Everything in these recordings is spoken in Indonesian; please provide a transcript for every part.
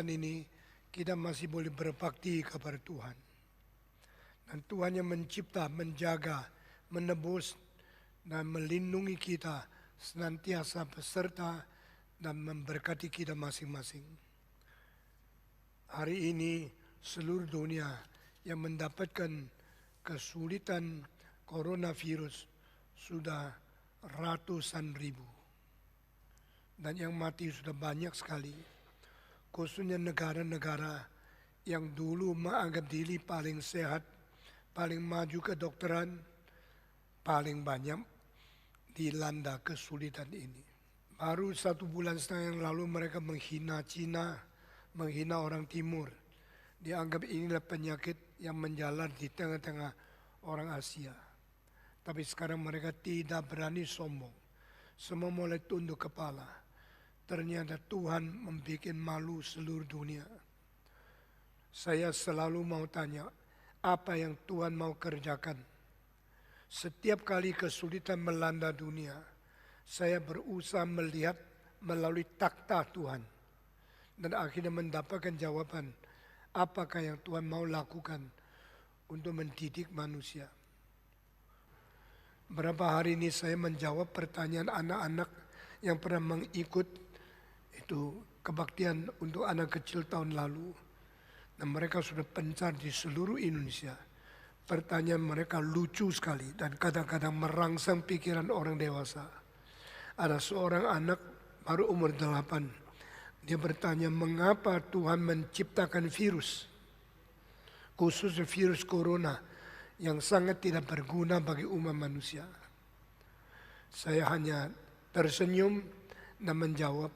ini kita masih boleh berbakti kepada Tuhan. Dan Tuhan yang mencipta, menjaga, menebus, dan melindungi kita senantiasa beserta dan memberkati kita masing-masing. Hari ini seluruh dunia yang mendapatkan kesulitan coronavirus sudah ratusan ribu. Dan yang mati sudah banyak sekali. Khususnya negara-negara yang dulu menganggap diri paling sehat, paling maju kedokteran, paling banyak dilanda kesulitan ini. Baru 1 bulan setengah yang lalu mereka menghina Cina, menghina orang timur. Dianggap inilah penyakit yang menjalar di tengah-tengah orang Asia. Tapi sekarang mereka tidak berani sombong. Semua mulai tunduk kepala. Ternyata Tuhan membuat malu seluruh dunia. Saya selalu mau tanya, apa yang Tuhan mau kerjakan? Setiap kali kesulitan melanda dunia, saya berusaha melihat melalui takhta Tuhan. Dan akhirnya mendapatkan jawaban, apakah yang Tuhan mau lakukan untuk mendidik manusia. Berapa hari ini saya menjawab pertanyaan anak-anak yang pernah mengikut itu kebaktian untuk anak kecil tahun lalu. Dan mereka sudah pencar di seluruh Indonesia. Pertanyaan mereka lucu sekali dan kadang-kadang merangsang pikiran orang dewasa. Ada seorang anak baru umur 8. Dia bertanya, mengapa Tuhan menciptakan virus? Khusus virus corona yang sangat tidak berguna bagi umat manusia. Saya hanya tersenyum dan menjawab,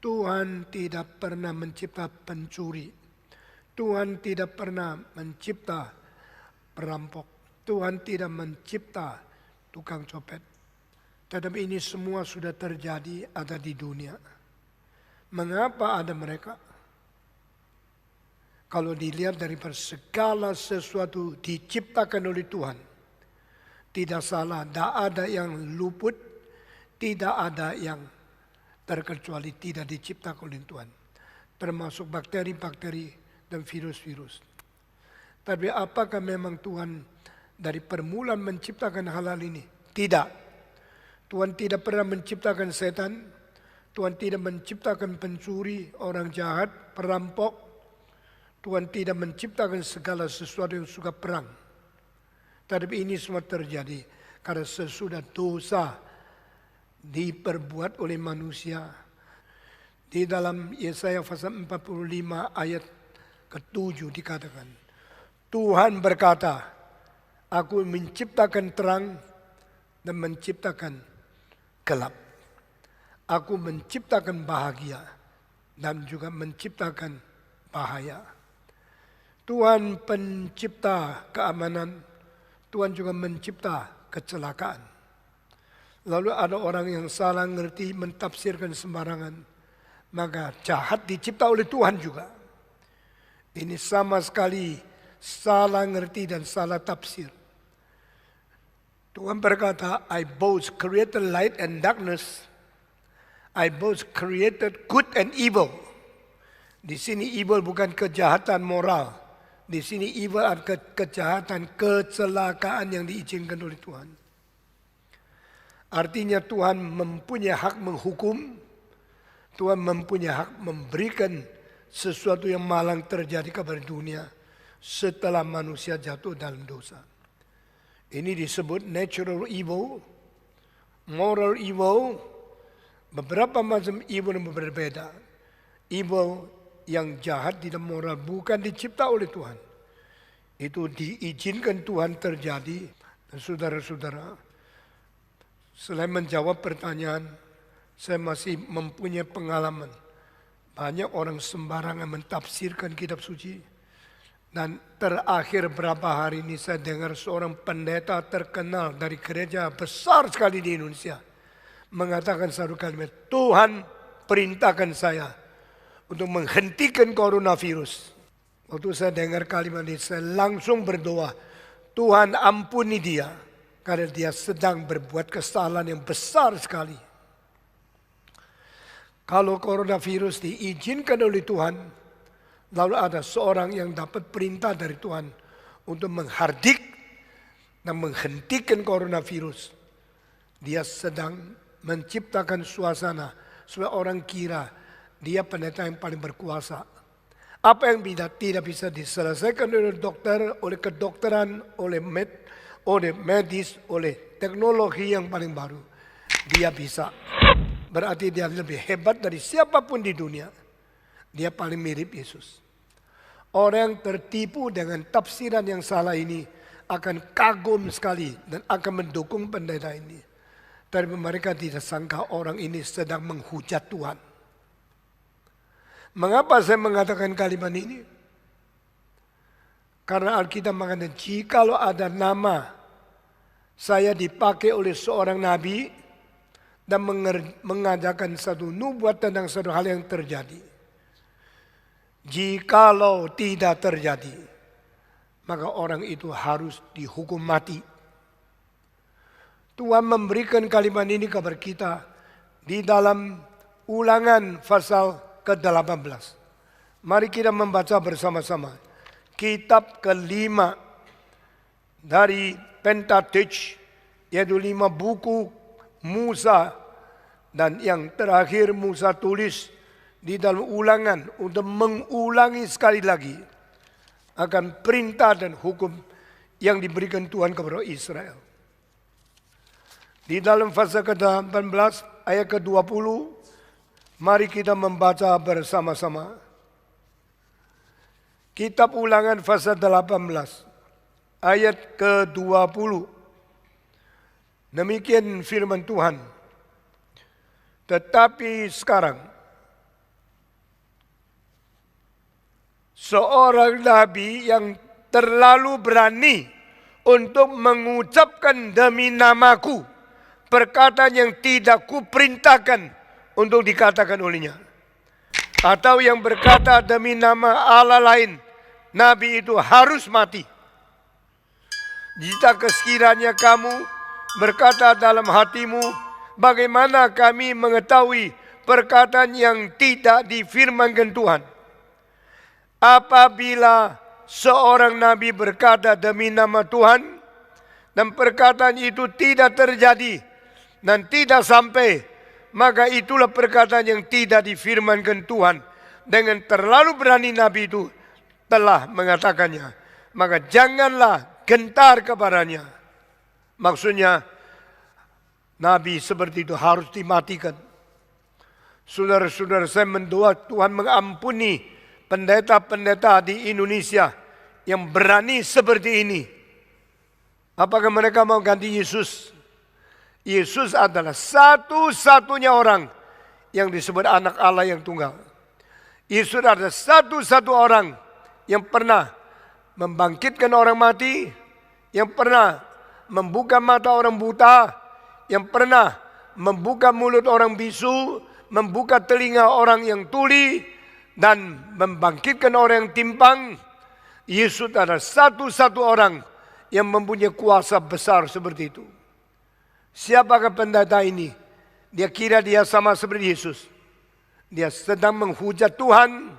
Tuhan tidak pernah mencipta pencuri. Tuhan tidak pernah mencipta perampok. Tuhan tidak mencipta tukang copet. Tetapi ini semua sudah terjadi, ada di dunia. Mengapa ada mereka? Kalau dilihat dari segala sesuatu diciptakan oleh Tuhan. Tidak salah, tidak ada yang luput, tidak ada yang terkecuali tidak diciptakan oleh Tuhan. Termasuk bakteri-bakteri dan virus-virus. Tapi apakah memang Tuhan dari permulaan menciptakan hal-hal ini? Tidak. Tuhan tidak pernah menciptakan setan. Tuhan tidak menciptakan pencuri, orang jahat, perampok. Tuhan tidak menciptakan segala sesuatu yang suka perang. Tapi ini semua terjadi karena sesudah dosa diperbuat oleh manusia. Di dalam Yesaya pasal 45 ayat ke-7 dikatakan, Tuhan berkata, aku menciptakan terang dan menciptakan gelap. Aku menciptakan bahagia dan juga menciptakan bahaya. Tuhan pencipta keamanan, Tuhan juga mencipta kecelakaan. Lalu ada orang yang salah ngerti, mentafsirkan sembarangan. Maka jahat dicipta oleh Tuhan juga. Ini sama sekali salah ngerti dan salah tafsir. Tuhan berkata, I both created light and darkness. I both created good and evil. Di sini evil bukan kejahatan moral. Di sini evil adalah kejahatan, kecelakaan yang diizinkan oleh Tuhan. Artinya Tuhan mempunyai hak menghukum. Tuhan mempunyai hak memberikan sesuatu yang malang terjadi kepada dunia setelah manusia jatuh dalam dosa. Ini disebut natural evil, moral evil, beberapa macam evil yang berbeda. Evil yang jahat di dalam moral bukan dicipta oleh Tuhan. Itu diizinkan Tuhan terjadi. Dan saudara-saudara, selain menjawab pertanyaan, saya masih mempunyai pengalaman. Banyak orang sembarangan mentafsirkan kitab suci. Dan terakhir berapa hari ini saya dengar seorang pendeta terkenal dari gereja besar sekali di Indonesia mengatakan satu kalimat, Tuhan perintahkan saya untuk menghentikan coronavirus. Waktu saya dengar kalimat ini, saya langsung berdoa, Tuhan ampuni dia, karena dia sedang berbuat kesalahan yang besar sekali. Kalau coronavirus diizinkan oleh Tuhan, Lalu ada seorang yang dapat perintah dari Tuhan untuk menghardik dan menghentikan coronavirus. Dia sedang menciptakan suasana supaya orang kira dia pendeta yang paling berkuasa. Apa yang tidak bisa diselesaikan oleh dokter, oleh kedokteran, oleh medis, oleh teknologi yang paling baru, dia bisa. Berarti dia lebih hebat dari siapapun di dunia. Dia paling mirip Yesus. Orang yang tertipu dengan tafsiran yang salah ini akan kagum sekali dan akan mendukung pendeta ini. Tapi mereka tidak sangka orang ini sedang menghujat Tuhan. Mengapa saya mengatakan kalimat ini? Karena Alkitab mengatakan jikalau ada nama saya dipakai oleh seorang nabi dan mengajarkan satu nubuat tentang satu hal yang terjadi. Jikalau tidak terjadi, maka orang itu harus dihukum mati. Tuhan memberikan kalimat ini kepada kita di dalam Ulangan pasal ke-18. Mari kita membaca bersama-sama. Kitab kelima dari Pentateuch, yaitu 5 buku Musa, dan yang terakhir Musa tulis di dalam Ulangan untuk mengulangi sekali lagi akan perintah dan hukum yang diberikan Tuhan kepada Israel. Di dalam pasal ke-18 ayat ke-20, mari kita membaca bersama-sama. Kitab Ulangan pasal 18 ayat ke-20. Demikian firman Tuhan. Tetapi sekarang seorang nabi yang terlalu berani untuk mengucapkan demi namaku perkataan yang tidak kuperintahkan untuk dikatakan olehnya. Atau yang berkata demi nama Allah lain, nabi itu harus mati. Jika sekiranya kamu berkata dalam hatimu, bagaimana kami mengetahui perkataan yang tidak difirmankan Tuhan? Apabila seorang nabi berkata demi nama Tuhan, dan perkataan itu tidak terjadi dan tidak sampai, maka itulah perkataan yang tidak difirmankan Tuhan. Dengan terlalu berani nabi itu telah mengatakannya, maka janganlah gentar kepadanya. Maksudnya nabi seperti itu harus dimatikan. Saudara-saudara, saya mendoa Tuhan mengampuni pendeta-pendeta di Indonesia yang berani seperti ini. Apakah mereka mau ganti Yesus? Yesus adalah satu-satunya orang yang disebut anak Allah yang tunggal. Yesus adalah satu-satu orang yang pernah membangkitkan orang mati, yang pernah membuka mata orang buta, yang pernah membuka mulut orang bisu, membuka telinga orang yang tuli, dan membangkitkan orang yang timpang. Yesus adalah satu-satu orang yang mempunyai kuasa besar seperti itu. Siapakah pendeta ini? Dia kira dia sama seperti Yesus. Dia sedang menghujat Tuhan,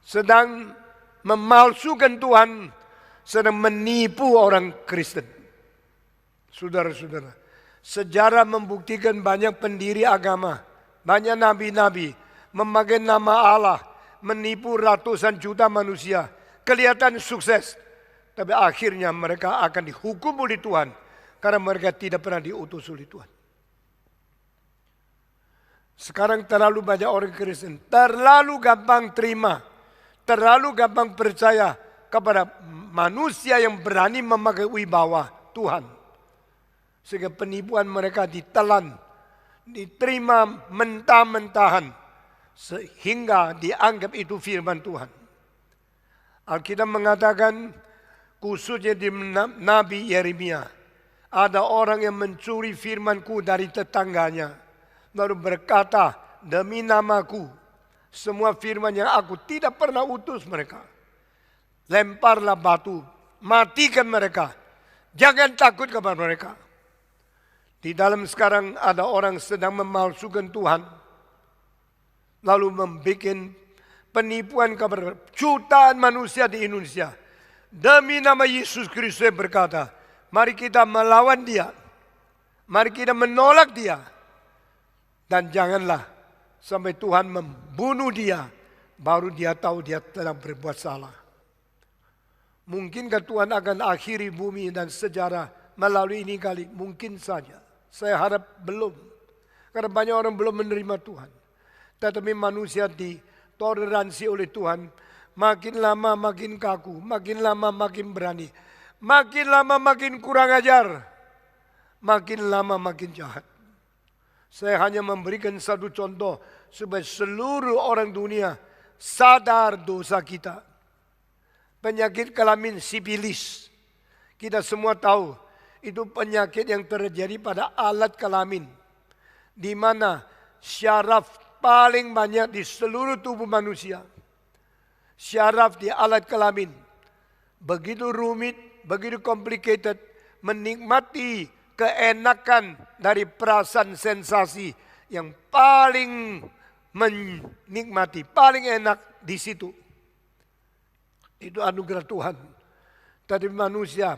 sedang memalsukan Tuhan, sedang menipu orang Kristen. Saudara-saudara, sejarah membuktikan banyak pendiri agama, banyak nabi-nabi memakai nama Allah, menipu ratusan juta manusia. Kelihatan sukses, tapi akhirnya mereka akan dihukum oleh Tuhan karena mereka tidak pernah diutus oleh Tuhan. Sekarang terlalu banyak orang Kristen terlalu gampang terima, terlalu gampang percaya kepada manusia yang berani memakai wibawa Tuhan. Sehingga penipuan mereka ditelan, diterima mentah-mentahan, sehingga dianggap itu firman Tuhan. Alkitab mengatakan khususnya di Nabi Yeremia, ada orang yang mencuri firmanku dari tetangganya, lalu berkata demi namaku, semua firman yang aku tidak pernah utus mereka. Lemparlah batu, matikan mereka, jangan takut kepada mereka. Di dalam sekarang ada orang sedang memalsukan Tuhan, lalu membuat penipuan kepada jutaan manusia di Indonesia. Demi nama Yesus Kristus yang berkata, mari kita melawan dia. Mari kita menolak dia. Dan janganlah sampai Tuhan membunuh dia, baru dia tahu dia telah berbuat salah. Mungkinkah Tuhan akan akhiri bumi dan sejarah melalui ini kali? Mungkin saja. Saya harap belum. Karena banyak orang belum menerima Tuhan. Tetapi manusia ditoleransi oleh Tuhan. Makin lama makin kaku. Makin lama makin berani. Makin lama makin kurang ajar. Makin lama makin jahat. Saya hanya memberikan satu contoh. Supaya seluruh orang dunia sadar dosa kita. Penyakit kelamin sipilis. Kita semua tahu. Itu penyakit yang terjadi pada alat kelamin. Di mana syaraf paling banyak di seluruh tubuh manusia. Syaraf di alat kelamin. Begitu rumit, begitu complicated. Menikmati keenakan dari perasaan sensasi yang paling menikmati, paling enak di situ. Itu anugerah Tuhan. Tadi manusia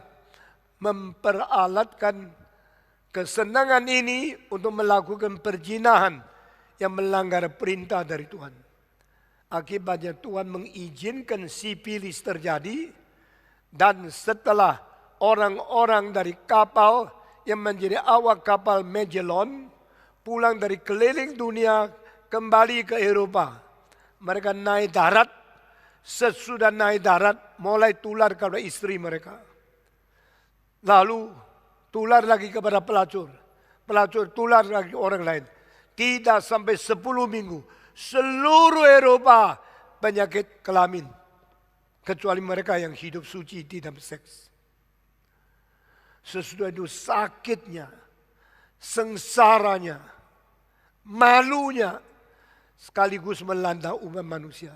memperalatkan kesenangan ini untuk melakukan perzinahan yang melanggar perintah dari Tuhan. Akibatnya Tuhan mengizinkan sipilis terjadi. Dan setelah orang-orang dari kapal yang menjadi awak kapal Magellan pulang dari keliling dunia kembali ke Eropa. Mereka naik darat. Sesudah naik darat mulai tular kepada istri mereka. Lalu tular lagi kepada pelacur. Pelacur tular lagi orang lain. Tidak sampai 10 minggu. Seluruh Eropa penyakit kelamin. Kecuali mereka yang hidup suci tidak seks. Sesudah itu sakitnya. Sengsaranya. Malunya. Sekaligus melanda umat manusia.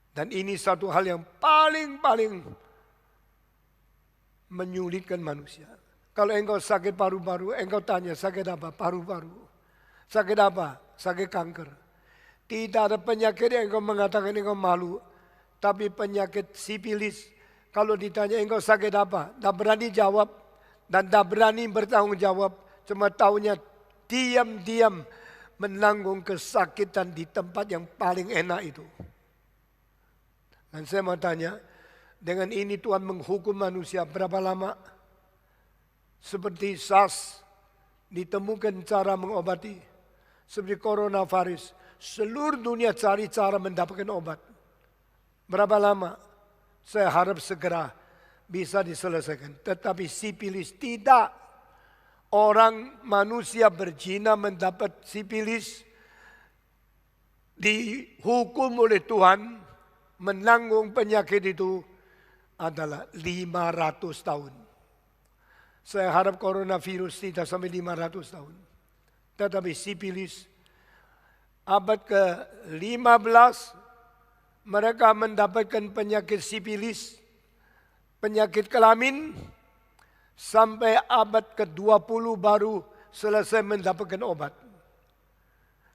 Dan ini satu hal yang paling menyulitkan manusia. Kalau engkau sakit paru-paru, engkau tanya sakit apa? Paru-paru. Sakit apa? Sakit kanker. Tidak ada penyakit yang engkau mengatakan engkau malu. Tapi penyakit sipilis. Kalau ditanya engkau sakit apa? Tak berani jawab. Dan tak berani bertanggung jawab. Cuma taunya diam-diam menanggung kesakitan di tempat yang paling enak itu. Dan saya mau tanya, dengan ini Tuhan menghukum manusia berapa lama? Seperti SARS, ditemukan cara mengobati. Seperti coronavirus, seluruh dunia cari cara mendapatkan obat. Berapa lama? Saya harap segera bisa diselesaikan. Tetapi sipilis tidak. Orang manusia berzina mendapat sipilis, dihukum oleh Tuhan. Menanggung penyakit itu adalah 500 tahun. Saya harap coronavirus tidak sampai 500 tahun. Tetapi sipilis, abad ke-15, mereka mendapatkan penyakit sipilis, penyakit kelamin, sampai abad ke-20 baru selesai mendapatkan obat.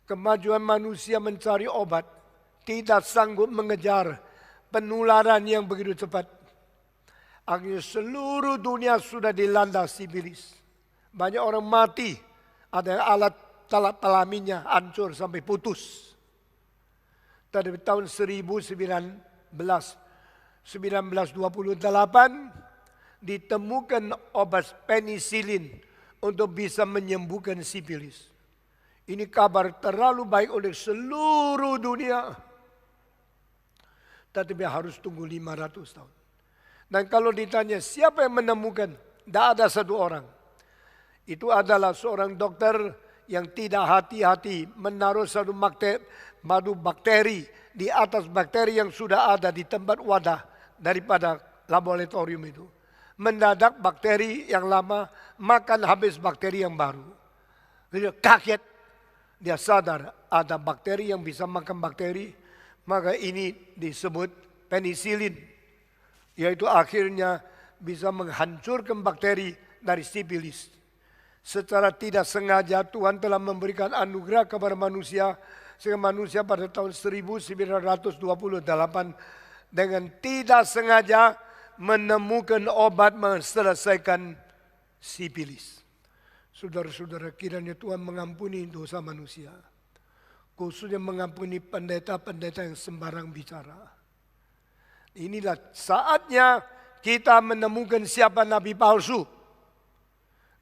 Kemajuan manusia mencari obat tidak sanggup mengejar penularan yang begitu cepat. Akhirnya seluruh dunia sudah dilanda sipilis. Banyak orang mati. Ada alat kelaminnya hancur sampai putus. Tadi tahun 1928 ditemukan obat penisilin untuk bisa menyembuhkan sipilis. Ini kabar terlalu baik oleh seluruh dunia. Tetapi harus tunggu 500 tahun. Dan kalau ditanya siapa yang menemukan, tidak ada satu orang. Itu adalah seorang dokter yang tidak hati-hati menaruh satu bakteri di atas bakteri yang sudah ada di tempat wadah daripada laboratorium itu. Mendadak bakteri yang lama makan habis bakteri yang baru. Dia kaget, dia sadar ada bakteri yang bisa makan bakteri. Maka ini disebut penisilin. Yaitu akhirnya bisa menghancurkan bakteri dari sipilis. Secara tidak sengaja Tuhan telah memberikan anugerah kepada manusia Sehingga manusia pada tahun 1928 dengan tidak sengaja menemukan obat menyelesaikan sipilis. Saudara-saudara, kiranya Tuhan mengampuni dosa manusia. Khususnya mengampuni pendeta-pendeta yang sembarang bicara. Inilah saatnya kita menemukan siapa nabi palsu.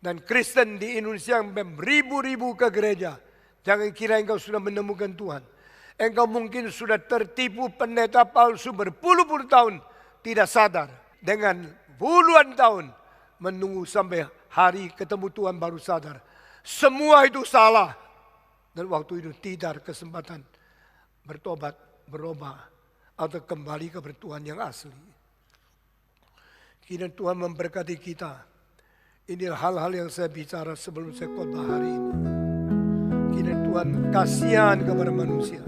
Dan Kristen di Indonesia yang beribu-ribu ke gereja. Jangan kira engkau sudah menemukan Tuhan. Engkau mungkin sudah tertipu pendeta palsu berpuluh-puluh tahun. Tidak sadar. Dengan puluhan tahun menunggu sampai hari ketemu Tuhan baru sadar. Semua itu salah. Dan waktu itu tidak kesempatan bertobat, berubah. Atau kembali kepada Tuhan yang asli. Kiranya Tuhan memberkati kita. Ini hal-hal yang saya bicara sebelum saya khotbah hari ini. Kiranya Tuhan kasihan kepada manusia.